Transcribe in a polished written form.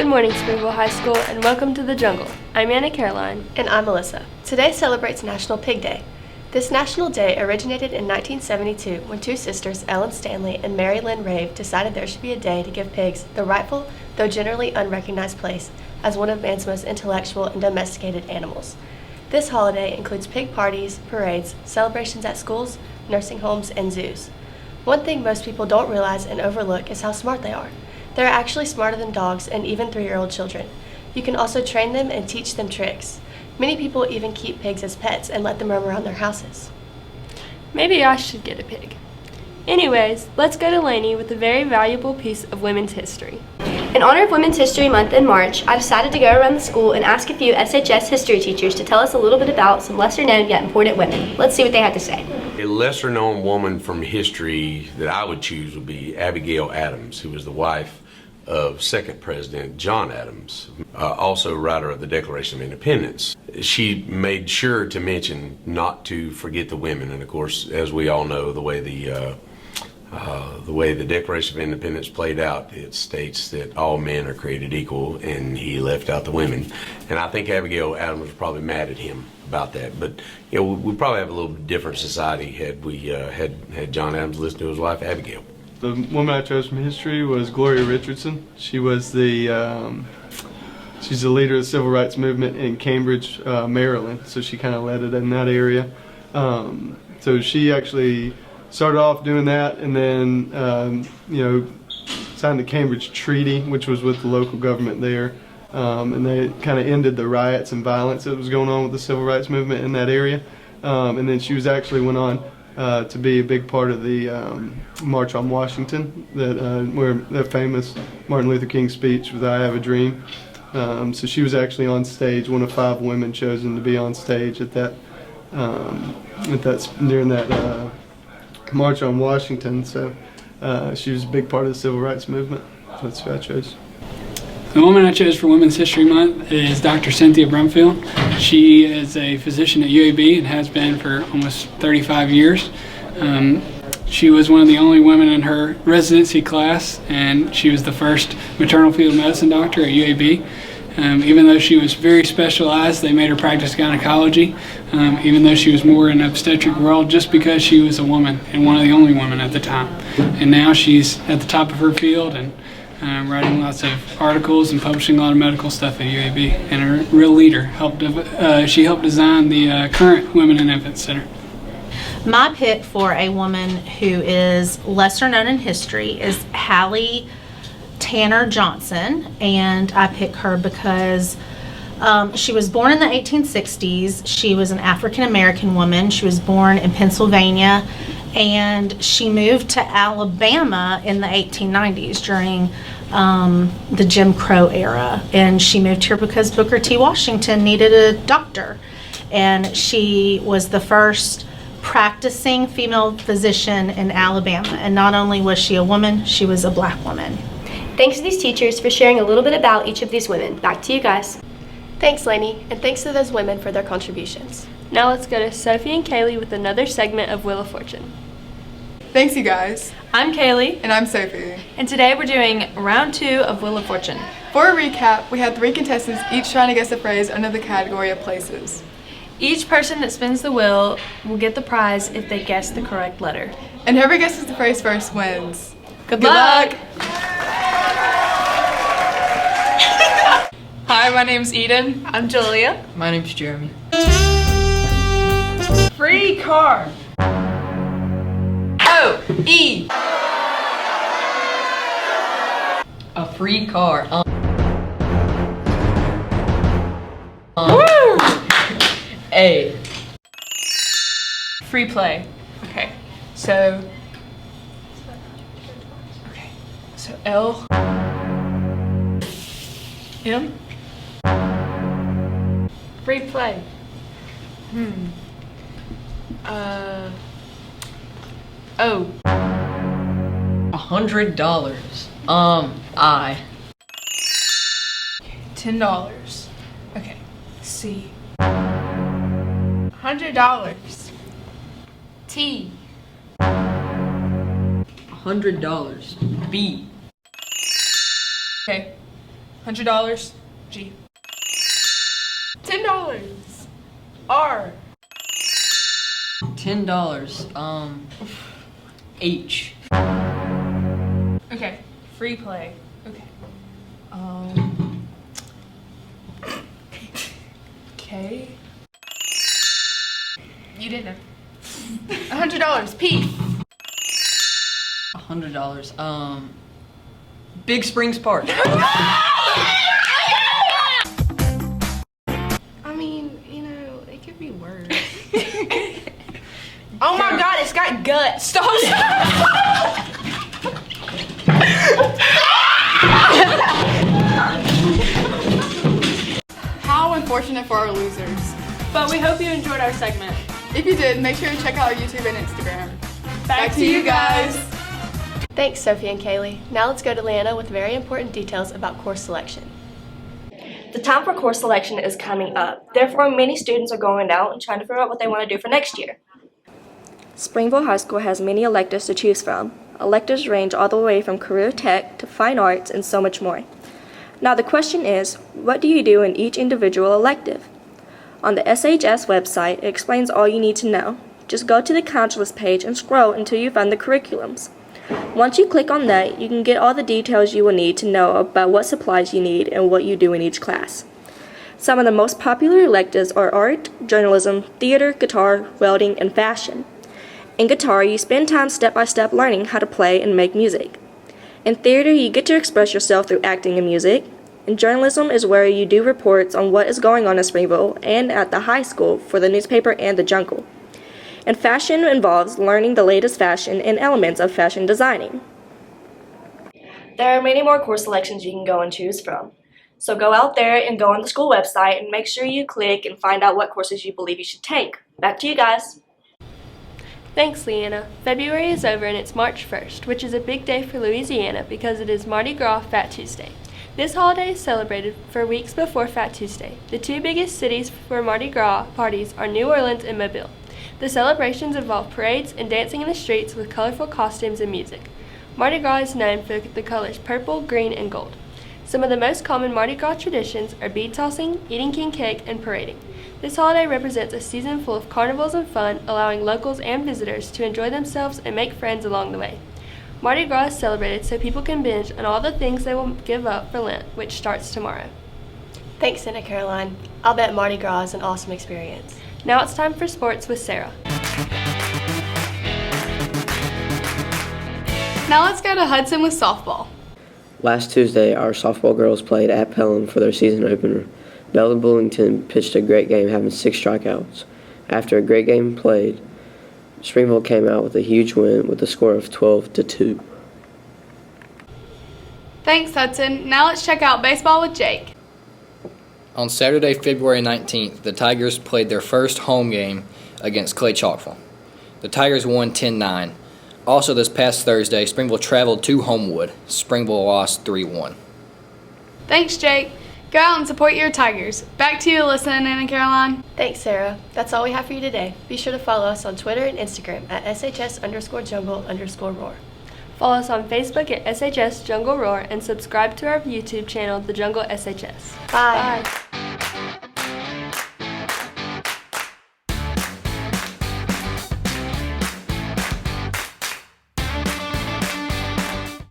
morning, Springville High School, and welcome to The Jungle. I'm Anna Caroline. And I'm Melissa. Today celebrates National Pig Day. This national day originated in 1972 when two sisters, Ellen Stanley and Mary Lynn Rave, decided there should be a day to give pigs the rightful, though generally unrecognized place as one of man's most intellectual and domesticated animals. This holiday includes pig parties, parades, celebrations at schools, nursing homes, and zoos. One thing most people don't realize and overlook is how smart they are. They're actually smarter than dogs and even 3-year-old children. You can also train them and teach them tricks. Many people even keep pigs as pets and let them roam around their houses. Maybe I should get a pig. Anyways, let's go to Lainey with a very valuable piece of women's history. In honor of Women's History Month in March, I decided to go around the school and ask a few SHS history teachers to tell us a little bit about some lesser known yet important women. Let's see what they have to say. A lesser known woman from history that I would choose would be Abigail Adams, who was the wife of second President John Adams, also writer of the Declaration of Independence. She made sure to mention not to forget the women, and of course, as we all know, the way the Declaration of Independence played out, it states that all men are created equal, and he left out the women. And I think Abigail Adams was probably mad at him about that. But you know, we probably have a little different society had we had John Adams listen to his wife Abigail. The woman I chose from history was Gloria Richardson. She was she's the leader of the civil rights movement in Cambridge, Maryland. So she kind of led it in that area. So she actually started off doing that, and then signed the Cambridge Treaty, which was with the local government there, and they kind of ended the riots and violence that was going on with the civil rights movement in that area. And then she was actually went on to be a big part of the March on Washington, where that famous Martin Luther King speech with "I Have a Dream." So she was actually on stage, one of 5 women chosen to be on stage at that during that March on Washington. So she was a big part of the civil rights movement. That's who I chose. The woman I chose for Women's History Month is Dr. Cynthia Brumfield. She is a physician at UAB and has been for almost 35 years. She was one of the only women in her residency class, and she was the first maternal fetal medicine doctor at UAB. Even though she was very specialized, they made her practice gynecology, even though she was more in the obstetric world, just because she was a woman and one of the only women at the time. And now she's at the top of her field and writing lots of articles and publishing a lot of medical stuff at UAB, and a real leader. She helped design the current Women and Infant Center. My pick for a woman who is lesser known in history is Hallie Tanner Johnson, and I pick her because she was born in the 1860s. She was an African American woman. She was born in Pennsylvania, and she moved to Alabama in the 1890s during the Jim Crow era. And she moved here because Booker T. Washington needed a doctor, and she was the first practicing female physician in Alabama. And not only was she a woman, she was a black woman. Thanks to these teachers for sharing a little bit about each of these women. Back to you guys. Thanks, Lainey, and thanks to those women for their contributions. Now let's go to Sophie and Kaylee with another segment of Wheel of Fortune. Thanks, you guys. I'm Kaylee. And I'm Sophie. And today we're doing round 2 of Wheel of Fortune. For a recap, we had 3 contestants each trying to guess a phrase under the category of places. Each person that spins the wheel will get the prize if they guess the correct letter. And whoever guesses the phrase first wins. Good luck! Hi, my name's Eden. I'm Julia. My name's Jeremy. Free car. O-E. A free car. Woo! A. Free play. Okay. So L. M. Free play. O. $100. I. $10. Okay. C. $100. T. $100. B. Okay. $100. G. $10. R. $10. H. Okay, free play. Okay. K. You didn't know. $100. P. $100. Big Springs Park. I mean, you know, it could be worse. Oh my God, it's got guts. Stop. How unfortunate for our losers. But we hope you enjoyed our segment. If you did, make sure to check out our YouTube and Instagram. Back to you guys. Thanks, Sophie and Kaylee. Now let's go to Leanna with very important details about course selection. The time for course selection is coming up. Therefore, many students are going out and trying to figure out what they want to do for next year. Springville High School has many electives to choose from. Electives range all the way from career tech to fine arts and so much more. Now the question is, what do you do in each individual elective? On the SHS website, it explains all you need to know. Just go to the Counselors page and scroll until you find the curriculums. Once you click on that, you can get all the details you will need to know about what supplies you need and what you do in each class. Some of the most popular electives are art, journalism, theater, guitar, welding, and fashion. In guitar, you spend time step-by-step learning how to play and make music. In theater, you get to express yourself through acting and music. And journalism is where you do reports on what is going on in Springville and at the high school for the newspaper and the Jungle. And fashion involves learning the latest fashion and elements of fashion designing. There are many more course selections you can go and choose from. So go out there and go on the school website and make sure you click and find out what courses you believe you should take. Back to you guys. Thanks, Leanna. February is over and it's March 1st, which is a big day for Louisiana because it is Mardi Gras Fat Tuesday. This holiday is celebrated for weeks before Fat Tuesday. The two biggest cities for Mardi Gras parties are New Orleans and Mobile. The celebrations involve parades and dancing in the streets with colorful costumes and music. Mardi Gras is known for the colors purple, green, and gold. Some of the most common Mardi Gras traditions are bead tossing, eating king cake, and parading. This holiday represents a season full of carnivals and fun, allowing locals and visitors to enjoy themselves and make friends along the way. Mardi Gras is celebrated so people can binge on all the things they will give up for Lent, which starts tomorrow. Thanks, Anna Caroline. I'll bet Mardi Gras is an awesome experience. Now it's time for sports with Sarah. Now let's go to Hudson with softball. Last Tuesday, our softball girls played at Pelham for their season opener. Belden Bullington pitched a great game, having 6 strikeouts. After a great game played, Springville came out with a huge win with a score of 12-2. Thanks, Hudson. Now let's check out baseball with Jake. On Saturday, February 19th, the Tigers played their first home game against Clay Chalkville. The Tigers won 10-9. Also this past Thursday, Springville traveled to Homewood. Springville lost 3-1. Thanks, Jake. Go out and support your Tigers. Back to you, Alyssa and Anna Caroline. Thanks, Sarah. That's all we have for you today. Be sure to follow us on Twitter and Instagram at shs_jungle_roar. Follow us on Facebook at SHS Jungle Roar and subscribe to our YouTube channel, The Jungle SHS. Bye. Bye.